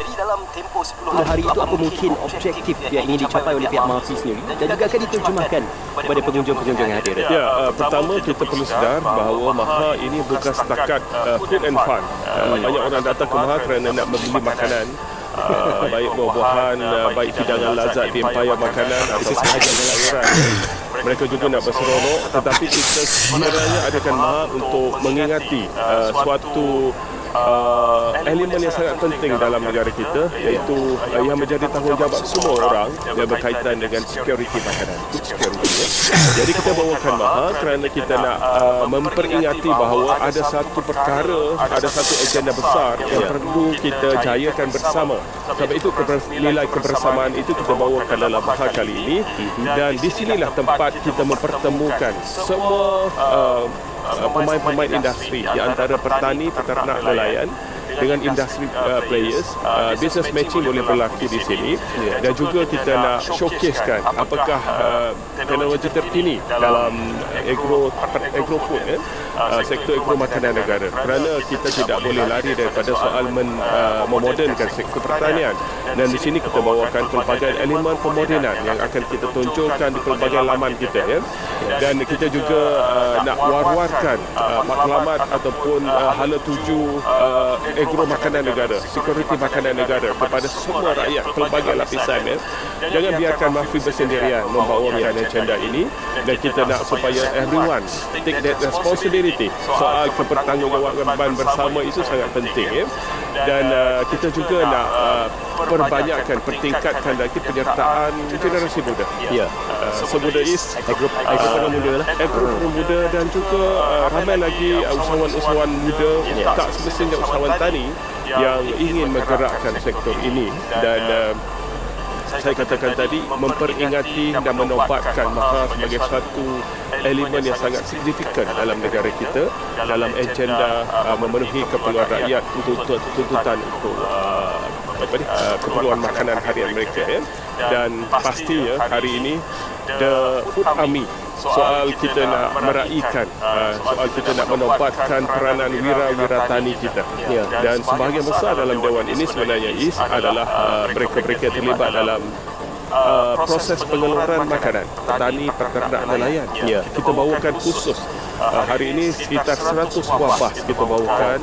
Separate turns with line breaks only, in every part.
Jadi dalam tempoh 10
hari itu apa mungkin objektif yang ingin dicapai oleh pihak MAFI sendiri dan juga akan diterjemahkan kepada pengunjung-pengunjung yang hadir?
Pertama kita perlu sedar bahawa Maha ini bukan setakat food and fun. Banyak orang datang ke Maha kerana nak membeli makanan, baik buah-buahan, baik hidangan lazat di empayar makanan atau sahaja orang. Mereka juga nak berseronok, tetapi kita sebenarnya adakan Maha untuk mengingati suatu elemen yang sangat penting dalam negara kita, iaitu yang menjadi tanggungjawab semua orang yang berkaitan dengan security makanan, food security. Jadi kita bawakan Maha kerana kita nak memperingati bahawa ada satu perkara, ada satu agenda besar yang perlu kita jayakan bersama. Sebab itu nilai kebersamaan itu kita bawakan dalam Maha kali ini, dan di sinilah tempat kita mempertemukan semua pemain-pemain industri di antara petani, peternak, nelayan dengan industri players. Business matching boleh berlaku di sini, dan juga kita nak showcasekan apakah teknologi terkini dalam agro food, sektor agro makanan negara, kerana kita tidak boleh lari daripada soal memodernkan sektor pertanian. Dan di sini kita bawakan pelbagai elemen pemodenan yang akan kita tunjukkan di pelbagai laman kita, dan kita juga nak war-warkan matlamat ataupun hala tuju agro makanan negara, security makanan negara kepada semua rakyat pelbagai lapisan. Jangan biarkan MAFI bersendirian membawakan agenda ini, dan kita nak supaya everyone take that responsibility. Soal kebertanggungjawaban bersama itu sangat penting, dan kita juga nak perbanyakkan, pertingkatkan lagi penyertaan generasi muda. Semuda is agro muda, dan juga ramai lagi usahawan-usahawan muda, tak semestinya usahawan tani, yang ingin menggerakkan sektor ini. Dan saya katakan tadi, memperingati dan menobatkan Maha sebagai satu elemen yang sangat signifikan dalam negara kita, dalam agenda memenuhi keperluan rakyat, tuntutan untuk keperluan makanan harian mereka. Dan pastinya hari ini The Food Army, soal kita nak meraihkan, soal kita nak menobatkan peranan wira-wira tani kita. Dan sebahagian besar dalam Dewan ini sebenarnya adalah mereka-mereka yang terlibat dalam proses pengeluaran makanan, petani, peternak, nelayan. Kita bawakan khusus hari ini sekitar 100 buah bas kita bawakan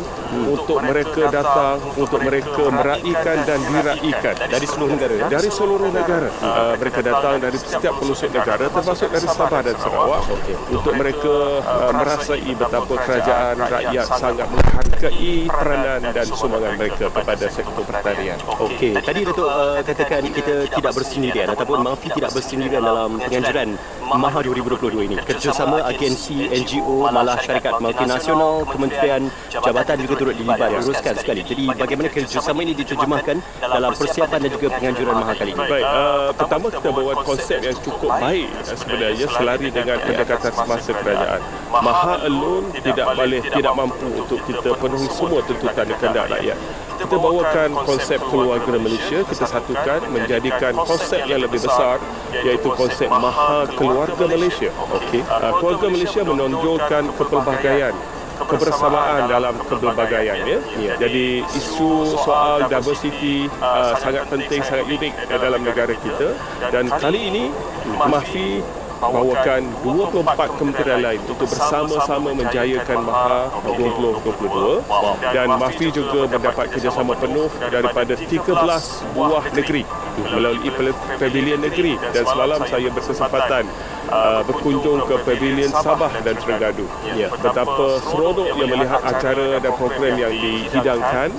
untuk mereka datang, untuk mereka meraihkan dan diraihkan dari seluruh negara. Dari seluruh negara. Mereka datang dari setiap pelosok negara, termasuk dari Sabah dan Sarawak, untuk mereka merasai betapa kerajaan rakyat sangat menghargai peranan dan sumbangan mereka kepada sektor pertanian.
Tadi Datuk katakan kita tidak bersendirian ataupun MAFI tidak bersendirian dalam penganjuran Maha 2022 ini. Kerjasama agensi, NGO, malah syarikat multinasional, kementerian, jabatan juga turut dilibat, uruskan sekali. Jadi bagaimana kerjasama ini diterjemahkan dalam persiapan dan juga penganjuran Maha kali ini?
Baik, pertama kita bawa konsep yang cukup baik sebenarnya, selari dengan pendekatan semasa kerajaan. Maha alone tidak mampu untuk kita penuhi semua tuntutan dan kehendak rakyat. Kita bawakan konsep keluarga Malaysia, kita satukan menjadikan konsep yang lebih besar, iaitu konsep Maha Keluarga Malaysia. Keluarga Malaysia menonjolkan kepelbagaian, kebersamaan dalam kepelbagaian. Jadi isu soal diversity sangat penting, sangat unik dalam negara kita. Dan kali ini MAFI bawakan 24 kementerian lain untuk bersama-sama menjayakan Maha 2022, dan MAFI juga mendapat kerjasama penuh daripada 13 buah negeri melalui pavilion negeri. Dan semalam saya berkesempatan berkunjung ke pavilion Sabah dan Terengganu. Betapa seronoknya melihat acara dan program yang dihidangkan.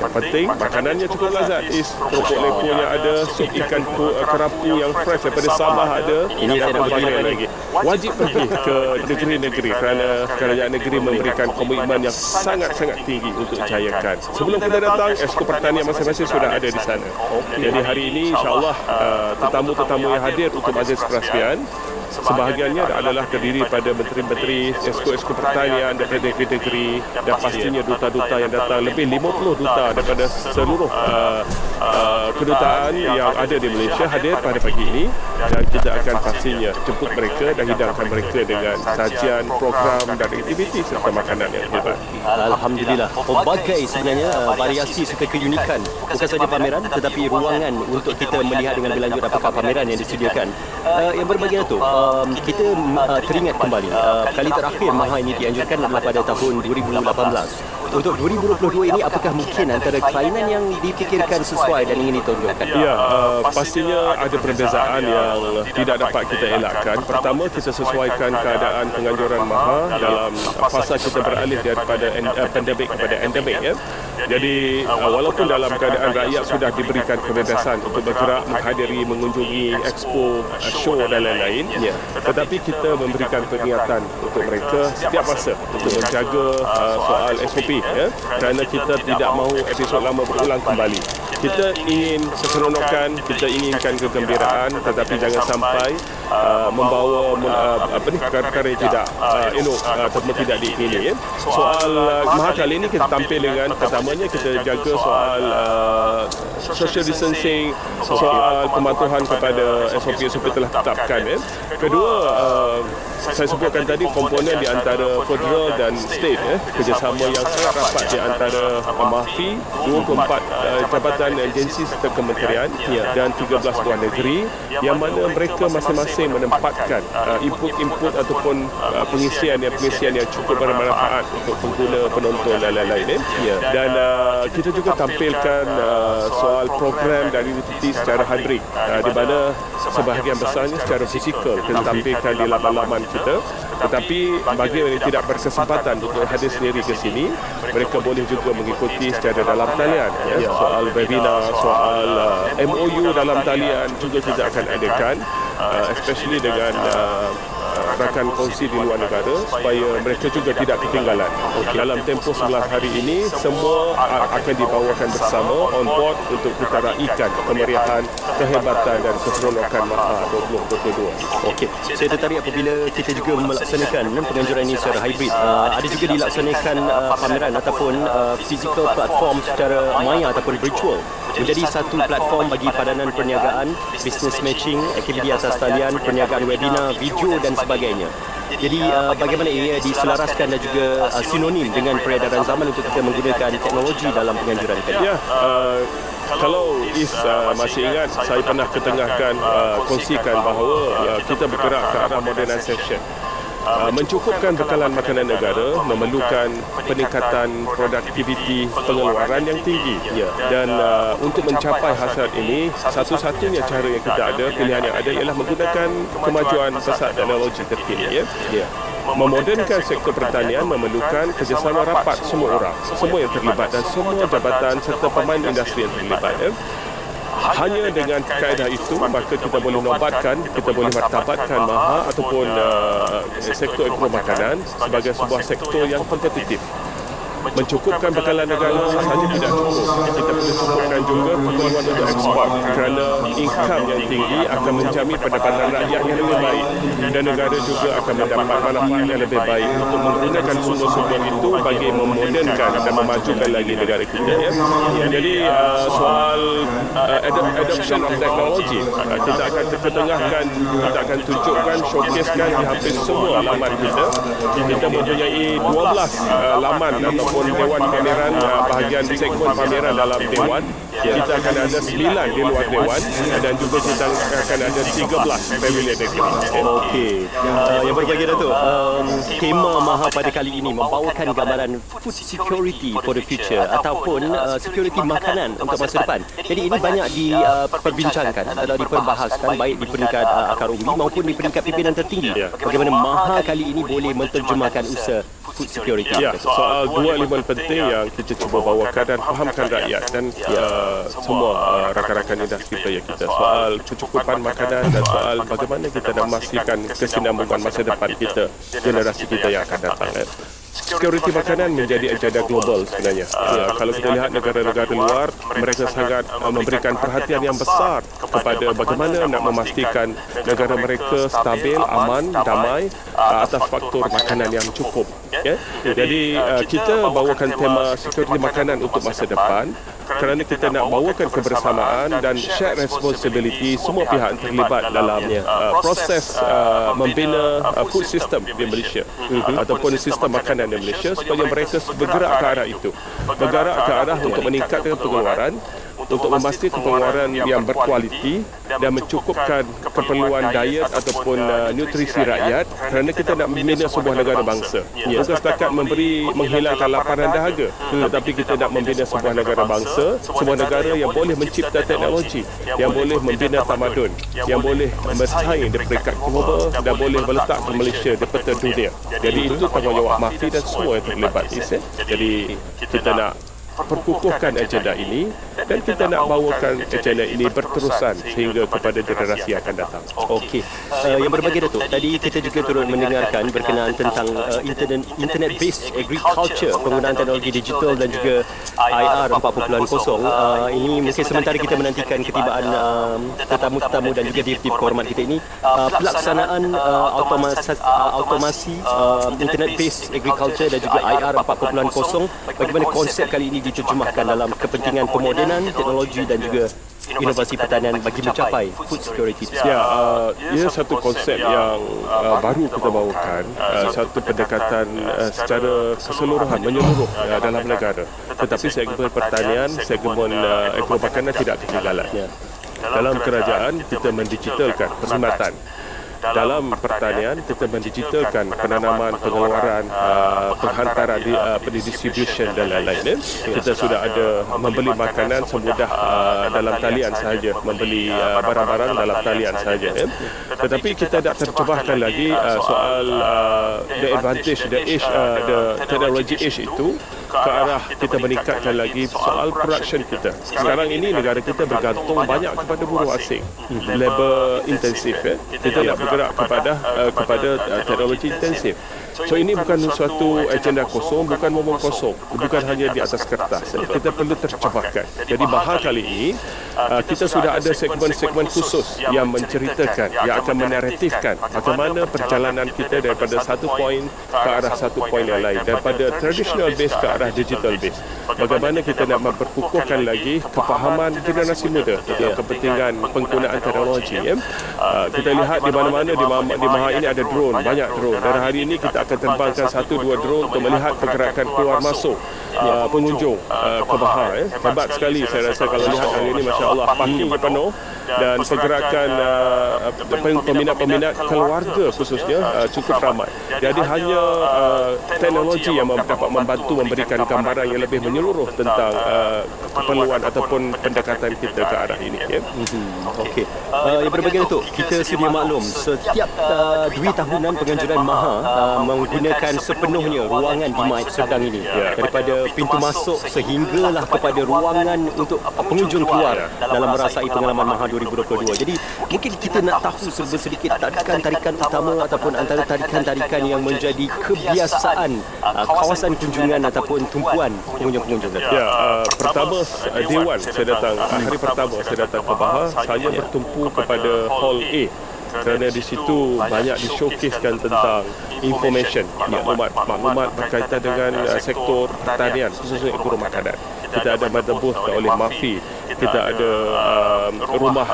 Yang penting, makanannya cukup lazat. Keropok leponya ada, sup ikan kerapu yang fresh daripada Sabah ada.
Ini saya nak pergi lagi.
Wajib pergi ke negeri-negeri kerana kerajaan negeri memberikan komitmen yang sangat-sangat tinggi untuk jayakan. Sebelum kita datang, Esko Pertanian masing-masing sudah ada di sana. Jadi hari ini insya-Allah tetamu-tetamu yang hadir untuk majlis perasmian, sebahagiannya adalah terdiri pada menteri-menteri, esko-esko pertanian dari negeri-negeri, dan pastinya duta-duta yang datang, lebih 50 duta daripada seluruh kedutaan yang ada di Malaysia hadir pada pagi ini, dan kita akan pastinya jemput mereka dan hidangkan mereka dengan sajian, program dan aktiviti serta makanan yang hebat.
Alhamdulillah. Pelbagai sebenarnya variasi serta keunikan. Bukan saja pameran tetapi ruangan untuk kita melihat dengan lebih lanjut apakah pameran yang disediakan. Yang berbahagia tu, kita teringat kembali kali terakhir MAHA ini dianjurkan adalah pada tahun 2018. Untuk 2022 ini, apakah mungkin antara kelainan yang dipikirkan sesuai dan ingin ditonjolkan?
Ya, pastinya ada perbezaan yang tidak dapat kita elakkan. Pertama, kita sesuaikan keadaan penganjuran MAHA dalam fasa kita beralih daripada pandemik kepada endemik. Ya. Jadi, walaupun dalam keadaan rakyat sudah diberikan kebebasan untuk bergerak, menghadiri, mengunjungi expo, show dan lain-lain, tetapi kita memberikan peringatan untuk mereka setiap masa untuk menjaga soal SOP. Kerana kita tidak mahu episod lama berulang kembali. Kita ingin keseronokan, kita inginkan kegembiraan, tetapi jangan sampai membawa perkara-perkara yang tidak elok ataupun tidak diingini. Soal MAHA kali ini kita tampil dengan, pertamanya kita jaga soal social distancing, soal pematuhan kepada SOP-SOP telah ditetapkan. Kedua, saya sebutkan tadi komponen di antara federal dan state, kerjasama yang sangat rapat di antara MAHFI, 24 jabatan agensi serta kementerian dan 13 buah negeri, yang mana mereka masing-masing menempatkan input-input ataupun pengisian yang cukup bermanfaat untuk pengguna, penonton dan lain-lain. Dan kita juga tampilkan soal program dan aktiviti secara hybrid, di mana sebahagian besarnya secara fizikal kita tampilkan di laman-laman kita. Tetapi bagi yang tidak berkesempatan untuk hadir sendiri ke sini, mereka boleh juga mengikuti secara dalam talian. Soal webinar, soal MOU dalam talian juga kita akan adakan, especially dengan rakan kongsi di luar negara, supaya mereka juga tidak ketinggalan. Dalam tempoh 11 hari ini, semua akan dibawakan bersama on board untuk kita raikan kemeriahan, kehebatan dan keseronokan MAHA 2022.
Okey, saya tertarik apabila kita juga melaksanakan penganjuran ini secara hybrid. Ada juga dilaksanakan pameran ataupun physical platform secara maya ataupun virtual, menjadi satu platform bagi padanan perniagaan, business matching, aktiviti atas talian, perniagaan webinar, video dan sebagainya. Jadi bagaimana ia diselaraskan dan juga sinonim dengan peredaran zaman untuk kita menggunakan teknologi dalam penganjuran tadi?
Ya, kalau masih ingat, saya pernah ketengahkan kongsikan bahawa kita bergerak ke arah modernisation. Mencukupkan bekalan makanan negara memerlukan peningkatan produktiviti pengeluaran yang tinggi. Dan untuk mencapai hasrat ini, satu-satunya cara yang kita ada, pilihan yang ada ialah menggunakan kemajuan pesat teknologi terkini. Memodernkan sektor pertanian memerlukan kerjasama rapat semua orang, semua yang terlibat dan semua jabatan serta pemain industri yang terlibat. Hanya dengan kaedah itu, maka kita boleh nobatkan, kita boleh martabatkan MAHA ataupun sektor agro makanan sebagai sebuah sektor yang kompetitif. Mencukupkan bekalan negara sahaja tidak cukup. Kita perlu cukupkan juga keperluan untuk ekspor, kerana income yang tinggi akan menjamin pendapatan rakyat yang lebih baik, dan negara juga akan mendapat manfaat yang lebih baik untuk menggunakan sumber-sumber itu bagi memodernkan dan memajukan lagi negara kita. Jadi soal adoption of technology, kita akan ketengahkan, kita akan tunjukkan, showcasekan di hampir semua laman kita. Kita mempunyai 12 laman ataupun dewan pameran, bahagian segmen pameran dalam dewan. Kita akan ada 9 di luar dewan, dan juga kita akan ada 13 pavilion negeri.
Okey. Yang berbahagia Datuk, tema MAHA pada kali ini membawakan gambaran food security for the future ataupun security makanan untuk masa depan. Jadi ini banyak diperbincangkan atau diperbahaskan baik di peringkat akar umbi maupun di peringkat pimpinan tertinggi. Bagaimana MAHA kali ini boleh menterjemahkan usaha food security.
Soal dua elemen penting yang kita cuba bawakan dan fahamkan rakyat dan semua rakan-rakan industri player kita, soal kecukupan makanan dan soal bagaimana kita nak memastikan kesinambungan masa depan kita, generasi kita yang akan datang. Security makanan menjadi agenda global sebenarnya. Kalau kita lihat negara-negara luar, mereka sangat memberikan perhatian yang besar kepada bagaimana nak memastikan negara mereka stabil, aman, damai atas faktor makanan yang cukup. Ya. Jadi kita bawakan tema security makanan untuk masa depan kerana kita nak bawakan kebersamaan dan share responsibility semua pihak terlibat dalam proses membina food system di Malaysia ataupun sistem makanan di Malaysia supaya mereka bergerak ke arah itu, bergerak ke arah untuk meningkatkan pengeluaran, untuk memastikan pengeluaran yang berkualiti dan mencukupkan keperluan diet ataupun nutrisi rakyat kerana kita nak membina sebuah negara bangsa. Bukan setakat menghilangkan laparan dahaga, tetapi kita nak membina sebuah negara bangsa, sebuah negara yang boleh mencipta teknologi, yang boleh membina tamadun, yang boleh bersaing di peringkat global dan boleh meletakkan Malaysia di peta dunia. Jadi itu tanggungjawab MAFI dan semua yang terlibat. Jadi kita nak perkukuhkan agenda ini dan kita nak bawakan agenda ini berterusan sehingga kepada generasi yang akan datang.
Okey. Yang berbagi Datuk, tadi kita juga turut mendengarkan berkenaan tentang internet based agriculture, penggunaan teknologi digital dan juga IR 4.0. Ini mungkin sementara kita menantikan ketibaan tetamu-tetamu dan juga direktif kehormat kita ini, pelaksanaan automasi internet based agriculture dan juga IR 4.0, bagaimana konsep kali ini diterjemahkan dalam kepentingan pemodenan teknologi dan juga inovasi pertanian bagi mencapai food security.
Ia satu konsep yang baru kita bawakan, satu pendekatan secara keseluruhan, menyeluruh dalam negara. Tetapi segmen pertanian, segmen agromakanan tidak ketinggalan. Dalam kerajaan kita mendigitalkan perkhidmatan. Dalam pertanian kita mendigitalkan penanaman, pengeluaran, penghantaran, pendistribution dan lain-lain. Kita sudah ada membeli makanan semudah dalam talian sahaja, membeli barang-barang dalam talian sahaja. Tetapi kita tak terjemahkan lagi soal the advantage, the technology age itu ke arah kita meningkatkan lagi soal production kita. Sekarang ini negara kita bergantung banyak kepada buruh asing, labor intensif. Kita nak bergerak kepada teknologi intensif. So ini bukan suatu agenda kosong, bukan momok kosong, bukan hanya di atas kertas. Kita perlu terjemahkan. Jadi bahal kali ini kita sudah ada segmen-segmen khusus yang menceritakan, yang akan menaratifkan bagaimana perjalanan kita daripada satu poin ke arah satu poin yang lain, daripada traditional base ke arah digital base. Bagaimana kita nak memperkukuhkan lagi kefahaman generasi muda tentang kepentingan penggunaan teknologi. Kita lihat di mana-mana di Maha ini ada drone, banyak drone. Dan hari ini kita akan terbangkan 1-2 drone untuk melihat pergerakan keluar masuk pengunjung ke Maha. Hebat sekali saya rasa kalau lihat hari ini, Masya Allah, parkingnya penuh dan pergerakan peminat-peminat keluarga khususnya cukup ramai. Jadi hanya teknologi yang dapat membantu memberikan gambaran yang lebih menyeluruh tentang keperluan ataupun pendekatan kita ke arah ini.
Okey. Yang berbagi Datuk, kita sedia maklum setiap dua tahunan penganjuran Maha menggunakan sepenuhnya ruangan di Maid Serdang ini, daripada pintu masuk sehinggalah kepada ruangan untuk pengunjung keluar dalam merasai pengalaman Maha 2022. Jadi mungkin kita nak tahu sedikit tarikan-tarikan utama ataupun antara tarikan-tarikan yang menjadi kebiasaan kawasan kunjungan ataupun tumpuan pengunjung-pengunjung.
Pertama Dewan saya datang, hari pertama saya datang ke Maha, saya bertumpu kepada Hall A kerana di situ banyak di-showcasekan tentang information, maklumat berkaitan dengan sektor pertanian, khususnya agromakanan. Kita ada mother booth oleh MAFI, kita ada rumah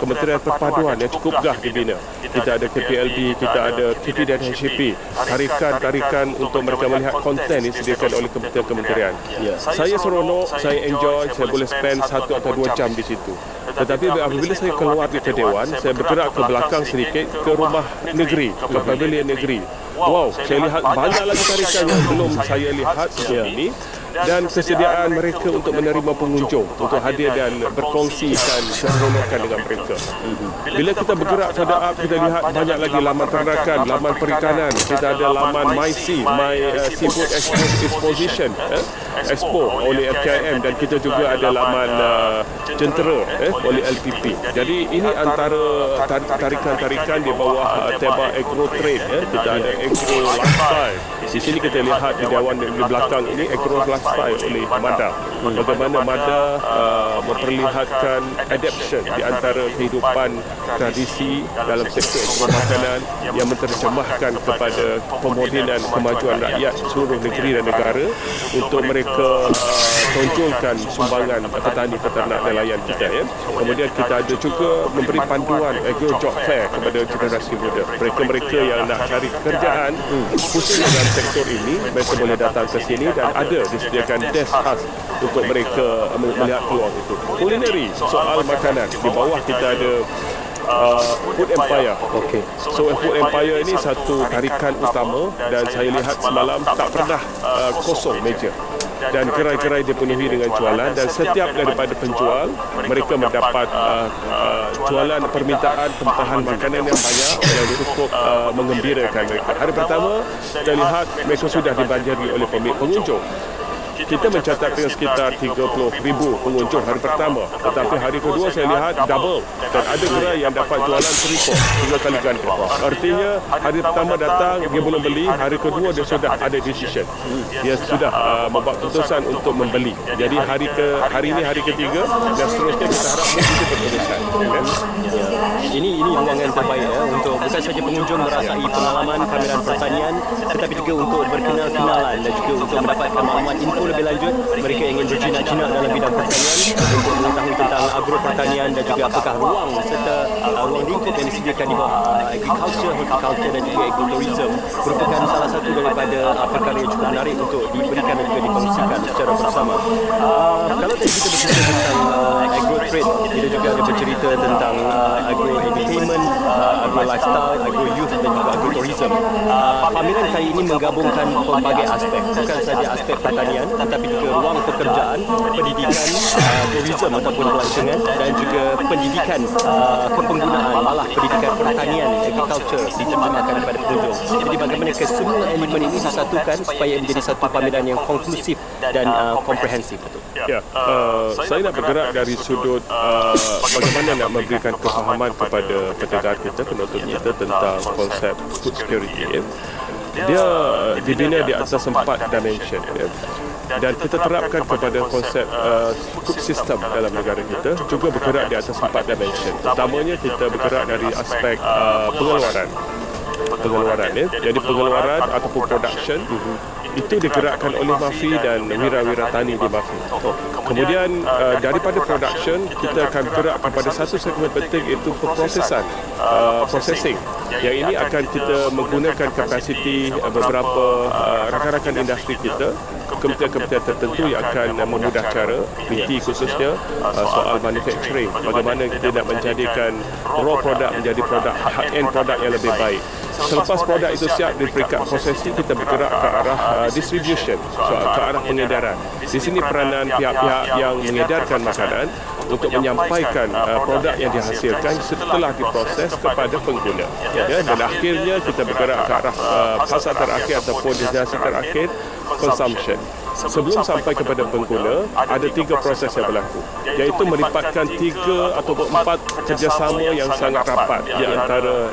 Kementerian Perpaduan yang cukup gah dibina, kita ada KPLB, kita ada KP dan HCP, tarikan-tarikan untuk mereka melihat konten yang disediakan oleh kementerian. Saya seronok, saya enjoy, saya boleh spend 1 atau 2 jam di situ. Tetapi apabila saya keluar di Dewan, saya bergerak ke belakang sedikit ke rumah negeri, ke pavilion negeri. Wow, saya lihat banyak lagi tarikan yang belum saya lihat sebelum ini, dan kesediaan mereka untuk menerima pengunjung, untuk hadir dan berkongsikan keseronokan dengan mereka. Bila kita bergerak ke up, kita lihat banyak lagi laman ternakan, laman perikanan, kita ada laman MySea, My Seafood Exposition, Expo oleh FKIM, dan kita juga ada laman jentera oleh LPP. Jadi ini antara tarikan-tarikan di bawah tema Agro Trade. Kita ada Agro Lifestyle. Di sini kita lihat di Dewan di belakang ini Agro Lifestyle oleh MADA. Bagaimana MADA memperlihatkan adaptation di antara kehidupan tradisi dalam sektor ekonomi makanan yang menerjemahkan kepada pemodenan kemajuan rakyat seluruh negeri dan negara untuk mereka tonjolkan sumbangan petani, peternak, nelayan kita ya. Kemudian kita ada juga memberi panduan agro job fair kepada generasi muda. Mereka-mereka yang nak cari pekerjaan khusus dalam sektor ini, mereka boleh datang ke sini dan ada disediakan desk khas untuk mereka melihat peluang itu. Culinary, soal makanan. Di bawah kita ada Food Empire.
Okey.
So Food Empire ini satu tarikan utama dan saya lihat semalam tak pernah kosong meja. Dan gerai-gerai dipenuhi dengan jualan dan setiap daripada penjual mereka mendapat jualan permintaan tempahan makanan yang banyak dan cukup mengembirakan mereka. Hari pertama kita lihat mereka sudah dibanjiri oleh pengunjung. Kita mencatatkan sekitar 30,000 pengunjung hari pertama, tetapi hari kedua saya lihat double dan ada gerai yang dapat jualan 3 kali ganda. Artinya hari pertama datang dia belum beli, hari kedua dia sudah ada decision. Dia sudah membuat keputusan untuk membeli. Jadi hari ini hari ketiga dan seterusnya kita harap mungkin berterusan.
Ini ruangan terbaik ya untuk bukan saja pengunjung merasai pengalaman pameran pertanian, tetapi juga untuk berkenal-kenalan dan juga untuk mendapatkan maklumat info lebih lanjut. Mereka ingin berjinak-jinak dalam bidang pertanian untuk mengetahui tentang agro pertanian dan juga apakah ruang serta ruang lingkup yang disediakan di bawah agriculture, horticulture dan juga ecotourism merupakan salah satu daripada perkara yang cukup menarik untuk diberikan dan juga dikongsikan secara bersama. Kalau kita bercerita tentang agro trade, kita juga ada bercerita tentang agro entertainment, agro lifestyle, agro youth dan juga agro tourism. Pameran kali ini menggabungkan pelbagai aspek, bukan saja aspek pertanian tetapi juga ruang pekerjaan, pendidikan, tourism ataupun pelancongan dan juga pendidikan kepenggunaan, malah pendidikan pertanian, agriculture diterjemahkan kepada pengunjung. Jadi bagaimana kesemua elemen ini disatukan supaya menjadi satu pameran yang konklusif dan komprehensif.
Ya, saya nak bergerak dari sudut bagaimana nak memberikan kefahaman kepada pendengar kita, penonton kita tentang konsep food security. Ya. Dia dibina di atas 4 dimension. Ya. Dan kita terapkan kepada konsep food system dalam negara kita juga bergerak di atas 4 dimension. Pertamanya kita bergerak dari aspek pengeluaran ya. Jadi pengeluaran ataupun production itu digerakkan oleh MAFI dan wira-wira tani di MAFI. Kemudian daripada production kita akan bergerak kepada satu segmen penting iaitu processing. Yang ini akan kita menggunakan kapasiti beberapa rakan-rakan industri kita, kementerian-kementerian tertentu yang akan memudah cara, PT khususnya soal manufacturing, bagaimana kita nak menjadikan raw product menjadi produk high-end produk yang lebih baik. Selepas produk itu siap di peringkat prosesi, kita bergerak ke arah distribution, ke arah pengedaran. Di sini peranan pihak-pihak yang mengedarkan makanan untuk menyampaikan produk yang dihasilkan setelah diproses kepada pengguna. Ya, dan akhirnya kita bergerak ke arah pasar terakhir ataupun destinasi terakhir, consumption. Sebelum sampai kepada pengguna, ada 3 proses yang berlaku, iaitu melipatkan 3 atau 4 kerjasama yang sangat rapat di antara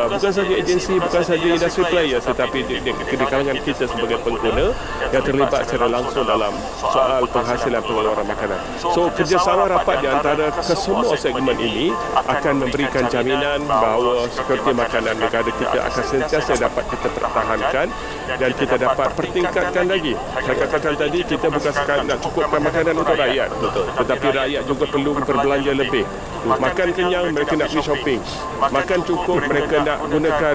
bukan saja agensi, bukan saja industri player, tetapi di kalangan kita sebagai pengguna yang terlibat secara langsung dalam soal penghasilan pengeluaran makanan. So, kerjasama rapat di antara kesemua segmen ini akan memberikan jaminan bahawa sekuriti makanan negara kita akan sentiasa dapat kita pertahankan dan kita dapat pertingkatkan lagi. Saya katakan tadi, kita bukan sekadar nak cukupkan makanan untuk rakyat, tetapi rakyat juga perlu berbelanja lebih. Makan kenyang, mereka nak pergi shopping. Makan cukup, mereka nak gunakan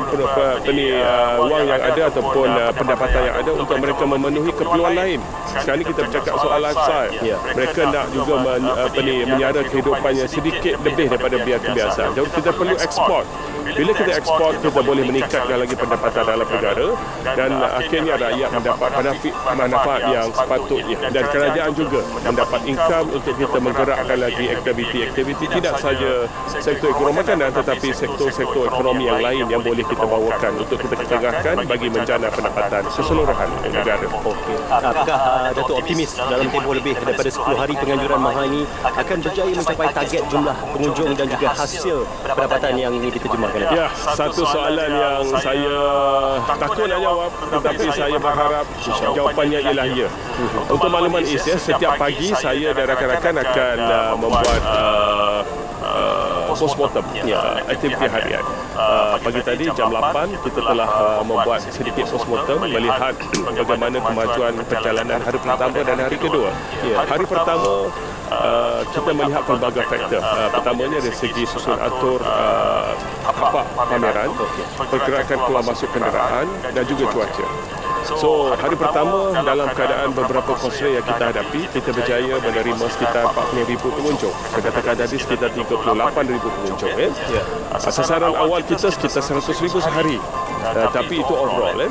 wang yang ada ataupun pendapatan yang ada untuk mereka memenuhi keperluan lain. Sekarang ni kita bercakap soal lifestyle. Mereka nak juga menyara kehidupannya sedikit lebih daripada biasa. Jadi kita perlu ekspor. Bila kita ekspor, kita boleh meningkatkan lagi pendapatan dalam negara dan akhirnya rakyat mendapat manfaat yang sepatutnya dan kerajaan juga mendapat income untuk kita menggerakkan lagi aktiviti-aktiviti tidak saja sektor ekonomi makanan, tetapi sektor-sektor ekonomi yang lain yang boleh kita bawakan untuk kita ketengahkan bagi menjana pendapatan keseluruhan negara.
Okey. Apakah Datuk optimis dalam tempoh lebih daripada 10 hari penganjuran MAHA ini akan berjaya mencapai target jumlah pengunjung dan juga hasil pendapatan yang ingin diterjemahkan?
Ya, satu soalan yang saya takut nak jawab, tetapi saya berharap jawapannya ialah ya. Untuk makluman Is, setiap pagi saya dan rakan-rakan akan membuat postmortem, aktiviti harian. Pagi tadi jam 8 kita telah membuat sedikit postmortem melihat bagaimana kemajuan perjalanan hari pertama dan hari kedua. Hari pertama kita melihat pelbagai faktor. Pertamanya dari segi susun atur tapak pameran, pergerakan keluar masuk kenderaan dan juga cuaca. So, hari pertama dalam keadaan beberapa constraint yang kita hadapi, kita berjaya menerima sekitar 40,000 pengunjung. Katakan tadi sekitar 38,000 pengunjung. Sasaran awal kita sekitar 100,000 sehari. Tapi itu overall.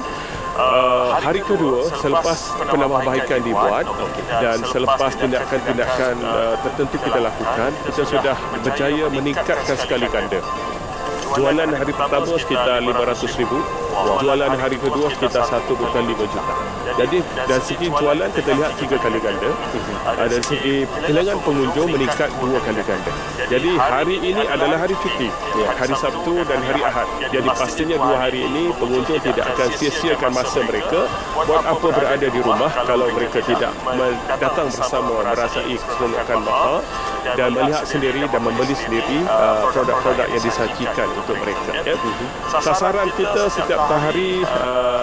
Hari kedua, selepas penambahbaikan dibuat dan selepas tindakan-tindakan tertentu kita lakukan, kita sudah berjaya meningkatkan sekali ganda. Jualan hari pertama sekitar 500,000, jualan hari kedua sekitar 1.5 juta. Jadi dari segi jualan kita lihat 3 kali ganda. Dari segi bilangan pengunjung meningkat 2 kali ganda. Jadi hari ini adalah hari cuti, hari Sabtu dan hari Ahad. Jadi pastinya 2 hari ini pengunjung tidak akan sia-siakan masa mereka buat apa berada di rumah kalau mereka tidak datang bersama merasai keseronokan MAHA dan melihat sendiri dan membeli sendiri produk-produk yang disajikan untuk mereka. Sasaran kita setiap hari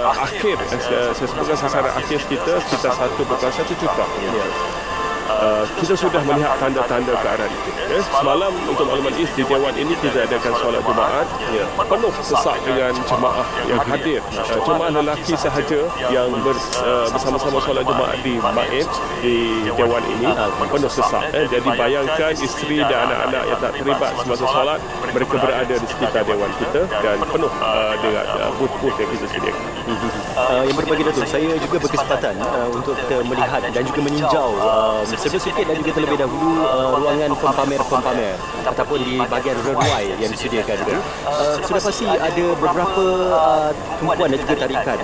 akhir, saya sebutkan sasaran akhir kita sekitar 1.1 juta. Kita sudah melihat tanda-tanda ke arah itu. Semalam untuk makluman Is, di Dewan ini tidak adakan solat Jumaat, penuh sesak dengan jemaah yang hadir. Jemaah lelaki sahaja yang bersama-sama solat Jumaat di Maid di Dewan ini penuh sesak. Jadi bayangkan isteri dan anak-anak yang tak terlibat semasa solat, mereka berada di sekitar Dewan kita dan penuh dengan booth-booth yang kita sediakan.
Yang berbagi Datuk, saya juga berkesempatan untuk kita melihat dan juga meninjau sedikit dan juga terlebih dahulu ruangan pempamer ataupun di bahagian runway yang disediakan itu. Sudah pasti ada beberapa tumpuan dan juga tarikan,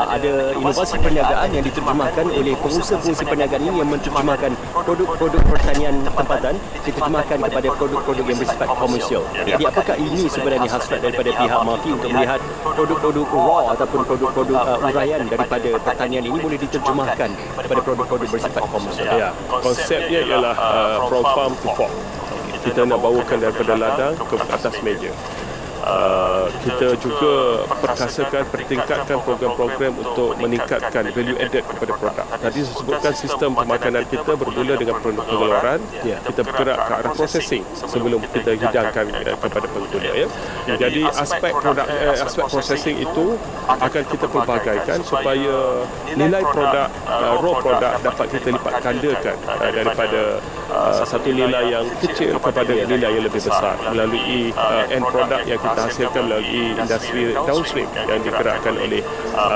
ada inovasi perniagaan yang diterjemahkan oleh pengusaha-pengusaha perniagaan ini yang menterjemahkan produk-produk pertanian tempatan diterjemahkan kepada produk-produk yang bersifat komersial. Jadi apakah ini sebenarnya hasrat daripada pihak MAFI untuk melihat produk-produk raw ataupun produk-produk uraian daripada pertanian ini boleh diterjemahkan kepada produk-produk bersifat komersial?
Konsepnya ialah from farm to fork. Kita nak bawakan daripada ladang ke atas meja. Kita juga pertingkatkan program-program untuk meningkatkan value added kepada produk. Tadi saya sebutkan sistem pemakanan kita bermula dengan produk pengeluaran, kita bergerak ke arah processing sebelum kita hidangkan kepada pengguna. Jadi aspek processing itu akan kita pelbagaikan supaya nilai produk, raw produk dapat kita lipat gandakan daripada satu nilai yang kecil kepada nilai yang lebih besar melalui end product yang kita hasilkan melalui industri downstream yang digerakkan oleh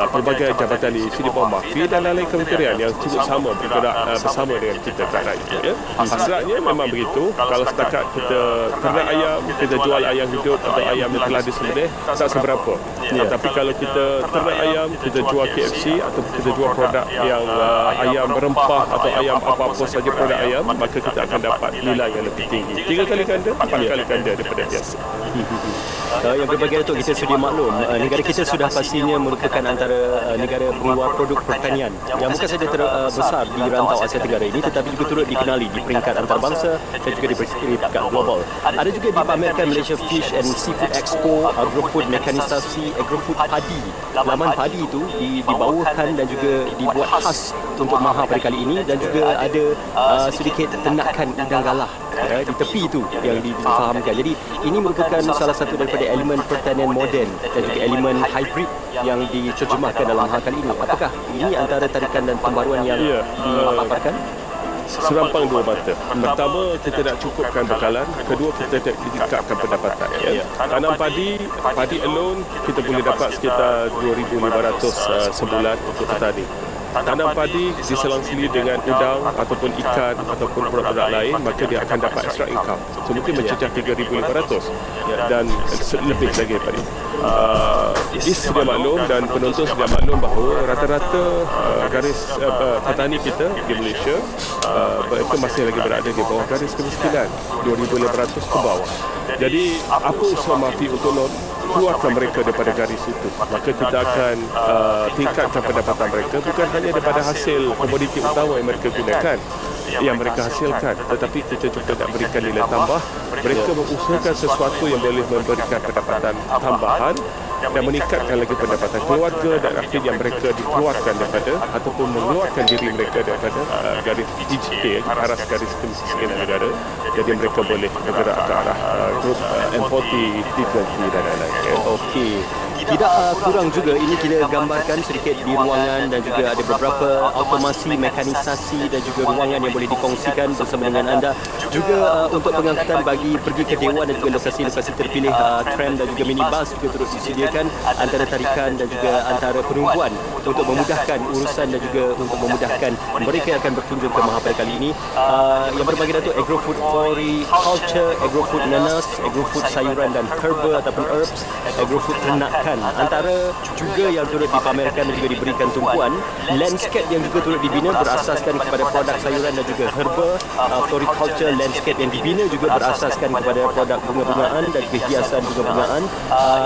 pelbagai jabatan di sini bawah MAFI dan lain-lain kementerian yang cukup sama bergerak bersama dengan kita ke arah itu. Hasratnya memang begitu. Kalau setakat kita ternak ayam, kita jual ayam hidup atau ayam yang telah disembelih, tak seberapa. Tapi kalau kita ternak ayam, kita jual KFC atau kita jual produk yang ayam berempah atau ayam apa-apa saja produk ayam, maka kita akan dapat nilai yang lebih tinggi. 3 kali ganda, 4 kali ganda daripada biasa.
Yang berbagi Datuk, kita sedia maklum negara kita sudah pastinya merupakan antara negara pengeluar produk pertanian yang bukan saja terbesar di rantau Asia Tenggara ini tetapi juga turut dikenali di peringkat antarabangsa dan juga di peringkat global. Ada juga dipamerkan Malaysia Fish and Seafood Expo, agrofood mekanisasi, agrofood padi. Laman padi itu dibawakan dan juga dibuat khas untuk MAHA pada kali ini dan juga ada sedikit ternakan udang galah di tepi itu yang difahamkan. Jadi ini merupakan salah satu daripada elemen pertanian moden dan juga elemen hybrid yang diterjemahkan dalam hal kali ini. Apakah ini antara tarikan dan pembaruan yang dipaparkan?
Serampang dua mata. Pertama, kita nak cukupkan bekalan. Kedua, kita nak meningkatkan pendapatan. Tanam padi alone kita boleh dapat sekitar 2,500 sebulan untuk petani. tanam padi diselang-seli dengan udang ataupun ikan ataupun produk-produk lain, maka dia akan dapat extra income. So mungkin mencecah 3,500 dan lebih lagi daripada itu. Is sudah maklum dan penonton sudah maklum bahawa rata-rata garis petani kita di Malaysia mereka masih lagi berada di bawah garis kemiskinan, 2,500 ke bawah. Jadi apa usaha MAFI untuk keluarkan mereka daripada garis itu? Maka kita akan tingkatkan pendapatan mereka bukan hanya daripada hasil komoditi utama yang mereka gunakan, yang mereka hasilkan, tetapi kita juga nak berikan nilai tambah. Mereka mengusahakan sesuatu yang boleh memberikan pendapatan tambahan dan meningkatkan lagi pendapatan keluarga dan akhirnya mereka dikeluarkan daripada ataupun mengeluarkan diri mereka daripada garis GGT, aras garis kemiskinan negara. Jadi mereka boleh bergerak ke arah grup M40, T20 dan lain-lain.
Okey. Tidak kurang juga ini kita gambarkan sedikit di ruangan dan juga ada beberapa automasi, mekanisasi dan juga ruangan yang boleh dikongsikan bersama dengan anda. Juga untuk pengangkutan bagi pergi ke Dewan dan juga lokasi-lokasi terpilih, tram dan juga minibus juga turut disediakan antara tarikan dan juga antara penungguan untuk memudahkan urusan dan juga untuk memudahkan mereka yang akan berkunjung ke Mahapada kali ini. Yang berbagai datuk agrofood horticulture, agrofood nanas, agrofood sayuran dan herba ataupun herbs, agrofood ternakan. Antara juga yang turut dipamerkan dan juga diberikan tumpuan, landscape yang juga turut dibina berasaskan kepada produk sayuran dan juga herba, floriculture landscape yang dibina juga berasaskan kepada produk bunga-bungaan dan kehiasan bunga-bungaan.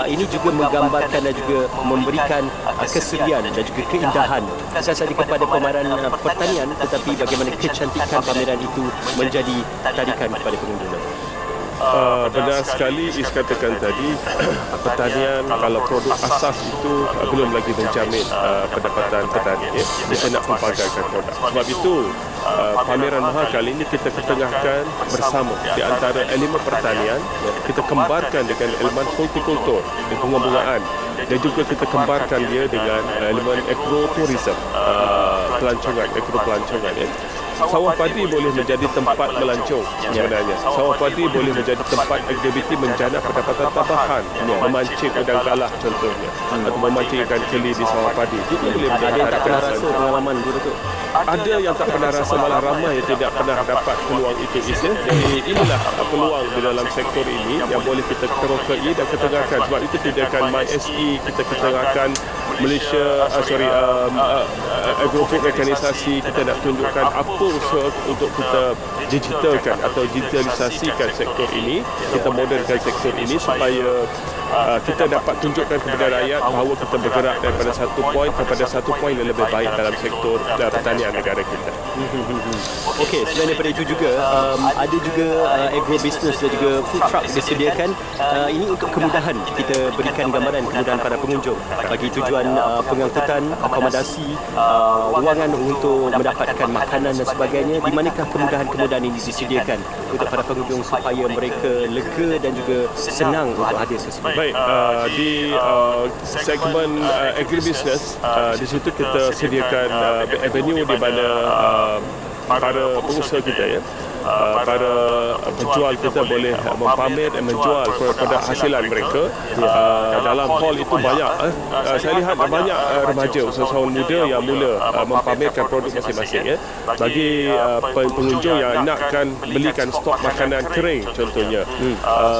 Ini juga menggambarkan dan juga memberikan keserian dan juga keindahan bukan sahaja kepada pameran pertanian, tetapi bagaimana kecantikan pameran itu menjadi tarikan kepada pengunjung.
Benar sekali Is katakan tadi, pertanian kalau produk asas itu belum lagi menjamin pendapatan petani. Kita nak pelbagaikan produk. Sebab itu pameran mahal kali ini kita ketengahkan bersama di antara elemen pertanian, kita kembarkan dengan elemen hortikultur, bunga-bungaan, dan juga kita kembarkan dia dengan elemen agrotourism, pelancongan, agropelancongan. Sawah padi boleh menjadi tempat melancong sebenarnya. Sawah padi boleh menjadi tempat aktiviti menjana pendapatan tambahan, memancing udang galah contohnya, atau memancing ikan keli di sawah padi. Itu boleh menjadi
ada yang tak pernah rasa pengalaman dulu tu.
Ada yang tak pernah rasa, malah ramai yang tidak pernah dapat peluang itu. Jadi inilah peluang di dalam sektor ini yang boleh kita kerokai dan ketengahkan. Sebab itu tindakan MySE kita ketengahkan Malaysia, agrofood mekanisasi. Kita nak tunjukkan apa usaha untuk kita digitalkan atau digitalisasikan sektor ini, kita modernkan sektor ini supaya kita dapat tunjukkan kepada rakyat bahawa kita bergerak daripada satu poin kepada satu poin yang lebih baik dalam sektor pertanian negara kita.
Okey, selain daripada itu juga ada juga agrobusiness dan juga food truck disediakan. Ini untuk kemudahan, kita berikan gambaran kemudahan para pengunjung bagi tujuan pengangkutan, akomodasi, ruangan untuk mendapatkan makanan dan sebagainya. Di manakah kemudahan-kemudahan ini disediakan untuk para pengunjung supaya mereka lega dan juga senang untuk hadir ke sini?
Baik, di segmen agribusiness, di situ kita sediakan avenue di mana para pengusaha kita, para penjual kita boleh mempamer dan menjual produk hasilan mereka. Dalam hall itu banyak, saya lihat banyak remaja, usahawan muda yang mula mempamerkan produk masing-masing. Bagi pengunjung yang nakkan belikan stok makanan kering contohnya,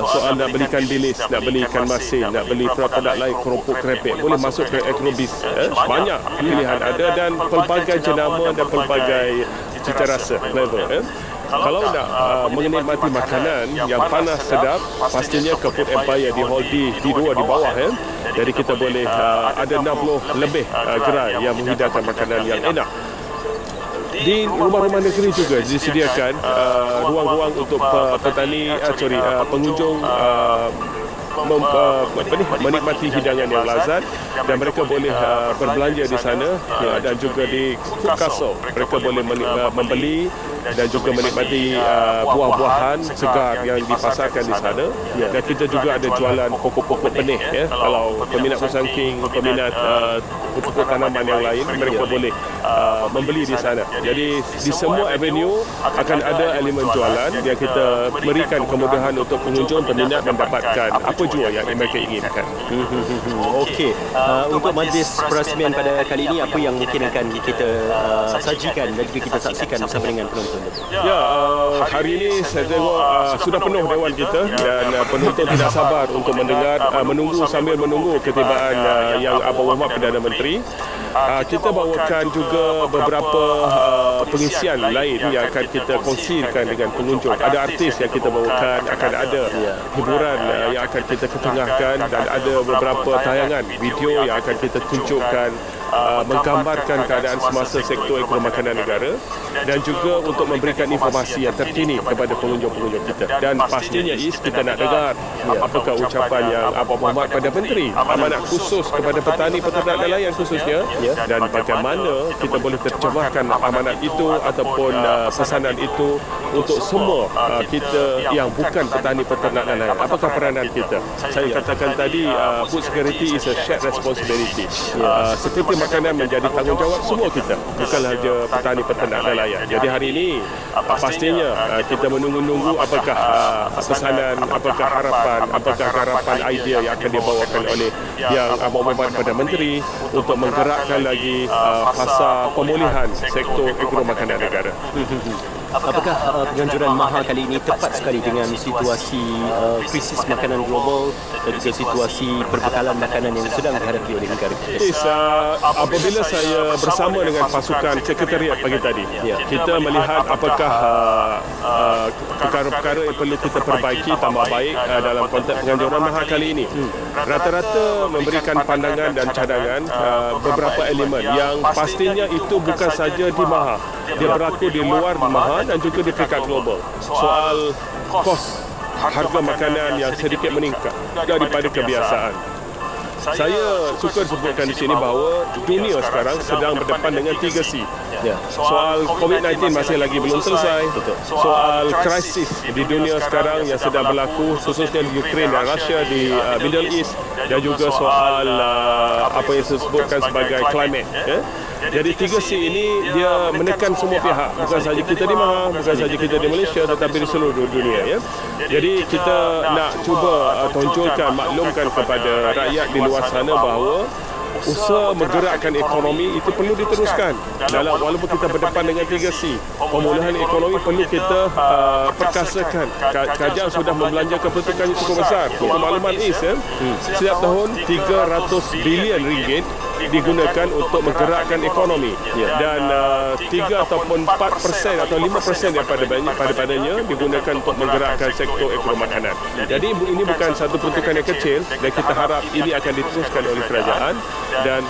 soal nak belikan bilis, nak belikan masin, nak beli produk lain, keropok kerepek, boleh masuk ke agrobis. Banyak pilihan ada dan pelbagai jenama dan pelbagai cita rasa level. Kalau nak menikmati makanan yang panas sedap, pastinya ke Food Empire di Hall D2 di bawah. Jadi kita boleh ada 60 lebih gerai yang menghidangkan makanan yang enak. Di rumah-rumah negeri juga disediakan ruang-ruang untuk pengunjung menikmati hidangan yang lazat, dan mereka boleh berbelanja di sana, dan juga di Food Castle mereka boleh membeli dan juga menikmati buah-buahan segar yang dipasarkan di sana. Dan kita juga ada jualan pokok-pokok benih ya. Kalau peminat musangking, peminat pokok tanaman yang lain, mereka boleh membeli di sana. Jadi di semua avenue akan ada elemen jualan yang kita berikan kemudahan untuk pengunjung peminat mendapatkan apa jua yang mereka inginkan.
Okey, untuk majlis perasmian pada kali ini, apa yang mungkin akan kita sajikan dan juga kita saksikan bersama dengan penonton?
Ya, hari ini saya tengok sudah penuh dewan kita dan penonton tidak sabar untuk mendengar, sambil menunggu ketibaan Yang Amat Perdana Menteri. Kita bawakan juga beberapa pengisian lain yang akan kita kongsikan dengan pengunjung. Ada artis yang kita bawakan, akan ada hiburan yang akan kita ketengahkan, dan ada beberapa tayangan video yang akan kita tunjukkan menggambarkan keadaan semasa sektor ekonomi makanan negara, dan juga untuk memberikan informasi yang terkini kepada pengunjung-pengunjung kita. Dan pastinya kita nak dengar apakah ucapan Yang Amat Perdana Menteri, amanat khusus kepada petani peternak nelayan khususnya, dan bagaimana kita boleh terjemahkan amanat itu ataupun pesanan itu untuk semua kita yang bukan petani peternak nelayan. Apakah peranan kita? Saya katakan tadi, food security is a shared responsibility. Seperti makanan menjadi tanggungjawab semua kita, bukan sahaja petani peternak nelayan. Jadi hari ini pastinya kita menunggu-nunggu apakah pesanan, apakah harapan idea yang akan dibawakan oleh Yang Amat Perdana Menteri untuk menggerakkan lagi fasa pemulihan sektor ekonomi makanan negara.
Apakah penganjuran MAHA kali ini tepat sekali dengan situasi krisis makanan global dan juga situasi perbekalan makanan yang sedang dihadapi oleh negara kita?
Apabila saya bersama dengan pasukan sekretariat pagi tadi, kita melihat apakah perkara-perkara yang perlu kita perbaiki tambah baik dalam konteks penganjuran MAHA kali ini. Rata-rata memberikan pandangan dan cadangan beberapa elemen yang pastinya itu bukan saja di MAHA, dia berlaku di luar MAHA dan juga di peringkat global. Soal kos harga makanan yang sedikit meningkat daripada kebiasaan. Saya suka sebutkan di sini bahawa dunia sekarang sedang berdepan dengan 3C. Soal COVID-19 masih lagi belum selesai. Soal krisis di dunia sekarang yang sedang berlaku, khususnya di Ukraine dan Russia di Middle East, dan juga soal apa yang saya sebutkan sebagai climate. Jadi 3C ini dia menekan semua pihak, bukan sahaja kita di MAHA, bukan sahaja kita di Malaysia, tetapi di seluruh dunia. Jadi kita nak cuba tonjolkan, maklumkan kepada rakyat di luar sana bahawa usaha menggerakkan ekonomi itu perlu diteruskan. Walaupun kita berdepan dengan 3C, pemulihan ekonomi perlu kita perkasakan. Kerajaan sudah membelanjakan peruntukan yang cukup besar. Untuk makluman setiap tahun 300 bilion ringgit digunakan untuk menggerakkan ekonomi, dan 3 ataupun 4% atau 5% daripadanya digunakan untuk menggerakkan sektor ekonomi makanan. Jadi ini bukan satu peruntukan yang kecil, dan kita harap ini akan diteruskan oleh kerajaan, dan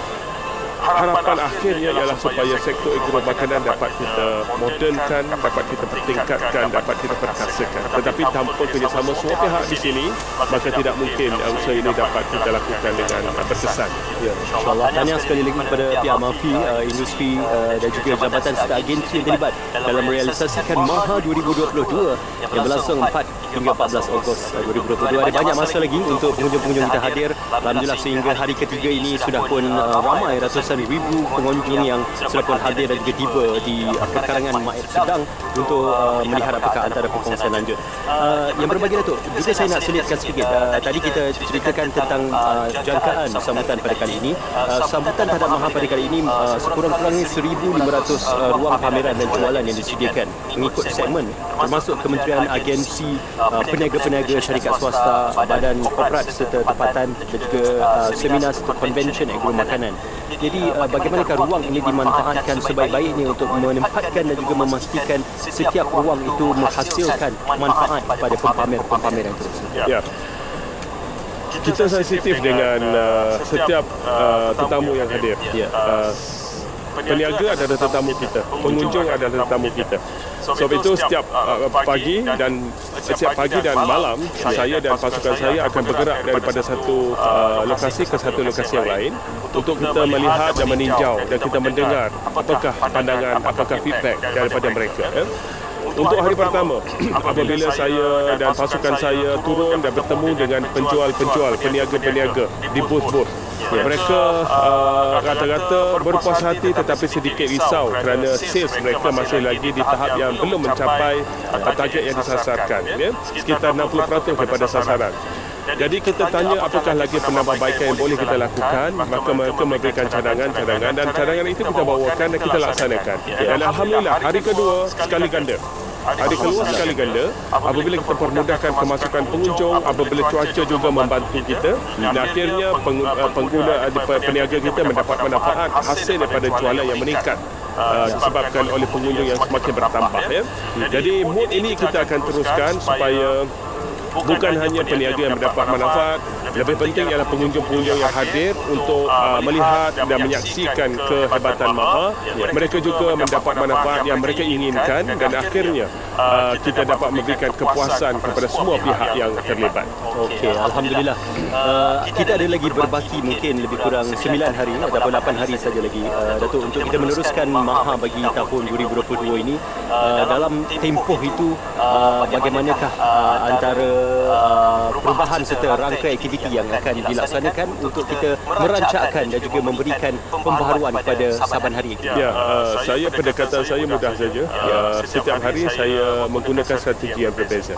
harapan akhirnya ialah supaya sektor ekonomi makanan dapat kita modernkan, dapat kita pertingkatkan, dapat kita perkasakan. Tetapi tanpa kerjasama semua pihak di sini, maka tidak mungkin usaha ini dapat kita lakukan dengan berkesan.
InsyaAllah. Tanya sekali lagi kepada pihak MAFI, industri dan juga jabatan serta agensi yang terlibat dalam merealisasikan MAHA 2022 yang berlangsung 4 hingga 14 Ogos 2022. Ada banyak masa lagi untuk pengunjung-pengunjung kita hadir. Alhamdulillah, sehingga hari ketiga ini sudah pun ramai ratusan ribu pengunjung yang sudah pun hadir dan juga tiba di perkarangan Maid Sedang untuk melihat apakah antara perkongsian lanjut. Yang berbagi Datuk, jika saya nak selitkan sedikit, tadi kita ceritakan tentang jangkaan sambutan pada kali ini. Sambutan terhadap MAHA pada kali ini sekurang-kurangnya 1,500 ruang pameran dan jualan yang disediakan mengikut segmen, termasuk kementerian, agensi, peniaga-peniaga, syarikat swasta, badan korporat serta tempatan, dan juga seminar serta convention ekonomi makanan. Jadi bagaimanakah ruang ini dimanfaatkan sebaik-baiknya untuk menempatkan dan juga memastikan setiap ruang itu menghasilkan manfaat kepada pempamer yang terus.
Kita sensitif dengan setiap tetamu yang hadir. Peniaga adalah tetamu kita, pengunjung adalah tetamu kita. Sebab itu setiap pagi dan malam saya dan pasukan saya akan bergerak daripada satu lokasi ke satu lokasi yang lain untuk kita melihat dan meninjau dan kita mendengar apakah pandangan, apakah feedback daripada mereka. Untuk hari pertama, apabila saya dan pasukan saya turun dan bertemu dengan penjual-penjual, peniaga-peniaga di booth-booth, mereka rata-rata berpuas hati tetapi sedikit risau kerana sales mereka masih lagi di tahap yang belum mencapai target yang disasarkan, sekitar 60% daripada sasaran. Jadi kita tanya apakah lagi penambahbaikan yang boleh kita lakukan, maka mereka memberikan cadangan-cadangan dan cadangan itu kita bawakan dan kita laksanakan. Dan Alhamdulillah hari kedua sekali ganda. Hari keluar sekali ganda apabila kita permudahkan kemasukan pengunjung, apabila cuaca juga membantu kita, dan akhirnya pengguna peniaga kita mendapat manfaat hasil daripada jualan yang meningkat disebabkan oleh pengunjung yang semakin bertambah. Jadi mood ini kita akan teruskan supaya bukan hanya peniaga yang mendapat manfaat, lebih penting ialah pengunjung-pengunjung yang hadir untuk melihat dan menyaksikan kehebatan Maha. Mereka juga mendapat manfaat yang mereka inginkan dan akhirnya kita dapat memberikan kepuasan kepada semua pihak yang terlibat.
Okey, Alhamdulillah. Kita ada lagi berbaki mungkin lebih kurang 9 hari ataupun 8 hari saja lagi, Datuk, untuk kita meneruskan Maha bagi tahun 2022 ini. Dalam tempoh itu, bagaimanakah antara perubahan serta rangkaian aktiviti yang akan dilaksanakan untuk kita merancangkan dan juga memberikan pembaharuan kepada saban hari?
Ya, pendekatan saya mudah saja. Setiap hari saya menggunakan strategi yang berbeza.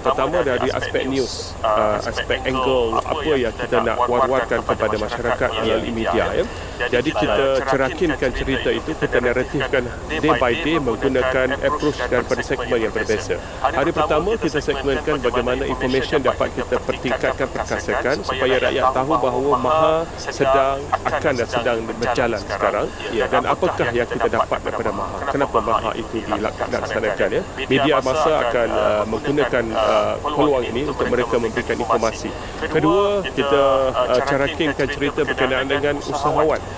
Pertama dari aspek news, aspek angle apa yang kita nak war-warkan kepada masyarakat melalui media. Jadi kita cerakinkan cerita itu, kita naratifkan day by day menggunakan approach daripada segmen yang berbeza. Hari pertama kita segmenkan bagaimana information dapat kita pertingkatkan, perkasakan supaya rakyat tahu bahawa Maha sedang berjalan sekarang, dan apakah yang kita dapat daripada Maha, kenapa Maha itu dilaksanakan. Media masa akan menggunakan peluang ini untuk mereka memberikan informasi. Kedua, kita cerakinkan cerita berkenaan dengan keusahawanan.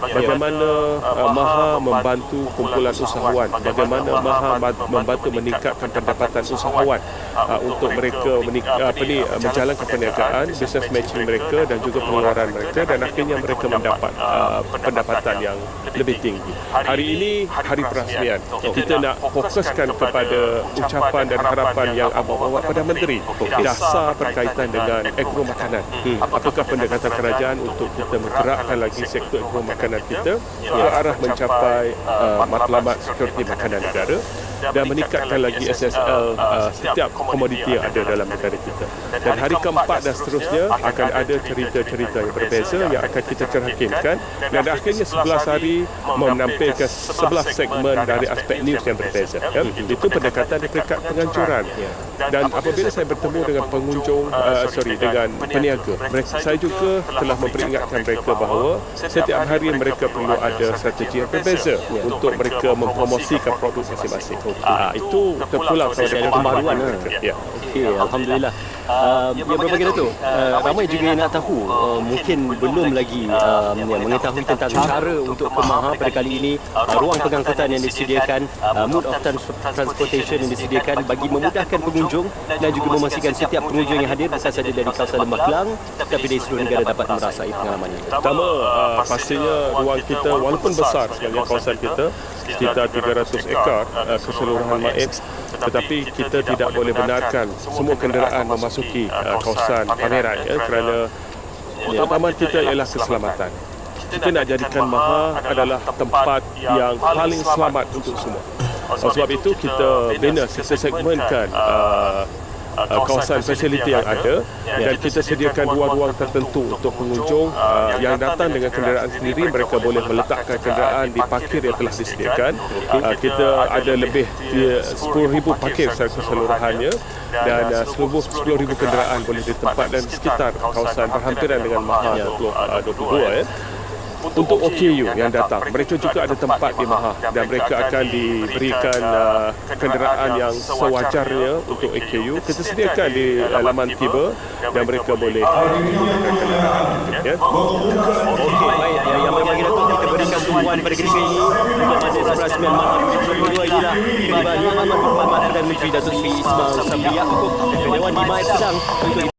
Bagaimana Maha membantu kumpulan usahawan, bagaimana Maha membantu meningkatkan pendapatan usahawan untuk mereka menjalankan perniagaan, business matching mereka dan juga pengeluaran mereka, dan akhirnya mereka mendapat pendapatan yang lebih tinggi. Hari ini hari perasmian. Kita nak fokuskan kepada ucapan dan harapan yang Abang bawa pada Menteri, dasar berkaitan dengan agro makanan. Apakah pendekatan kerajaan untuk kita menggerakkan lagi sektor agro makanan kita ke arah mencapai matlamat sekuriti makanan negara dan meningkatkan lagi SSL setiap komoditi yang ada dalam negara kita. Dan hari keempat dan seterusnya akan ada cerita-cerita yang berbeza yang akan kita cerakinkan, dan akhirnya 11 hari menampilkan 11 segmen dari aspek news yang berbeza. Itu pendekatan di peringkat penganjuran. Dan apabila saya bertemu dengan dengan peniaga, saya juga telah memperingatkan mereka bahawa setiap hari mereka perlu ada strategi yang berbeza untuk mereka mempromosikan produk masing-masing. Itu terpulang kepada pembaharuan mereka.
Okey, Alhamdulillah. Berbagai Datuk, ramai juga yang nak tahu, mungkin belum lagi mengetahui tentang cara untuk ke Maha pada kali ini, ruang pengangkutan yang disediakan, mode of transportation yang disediakan bagi memudahkan pengunjung dan juga memastikan setiap pengunjung yang hadir bukan saja dari kawasan Lembah Kelang tetapi dari seluruh negara dapat merasai pengalaman ini.
Pertama, pastinya ruang kita walaupun besar sebagai kawasan kita, sekitar 300 ekar keseluruhan Maib, tetapi kita tidak boleh benarkan semua kenderaan memasuki kawasan pameran, kerana utama kita ialah keselamatan. Kita nak jadikan Maha adalah tempat yang paling selamat untuk semua. Sebab itu kita segmenkan kawasan fasiliti yang ada, dan kita sediakan ruang-ruang tertentu untuk pengunjung yang datang dengan kenderaan sendiri. Mereka boleh meletakkan kenderaan di parkir yang telah disediakan. Kita ada lebih 10,000 parkir secara keseluruhannya, dan 10,000 kenderaan boleh ditempatkan di sekitar kawasan berhampiran dengan Maha 22. Untuk OKU yang datang, mereka juga ada tempat di Maha, dan mereka akan diberikan kenderaan yang sewajarnya untuk OKU. Kita sediakan di laman tiba dan mereka boleh menggunakan kenderaan.
Okey, baik. Yang bagi Datuk, kita berikan tumpuan pada ketika ini. Juga ada perasmian Maha 2022 inilah Ibu Nur Muhammad Perdana Menteri Datuk Seri Ismail Sabri Yaakob dan Dewan di Mai Padang untuk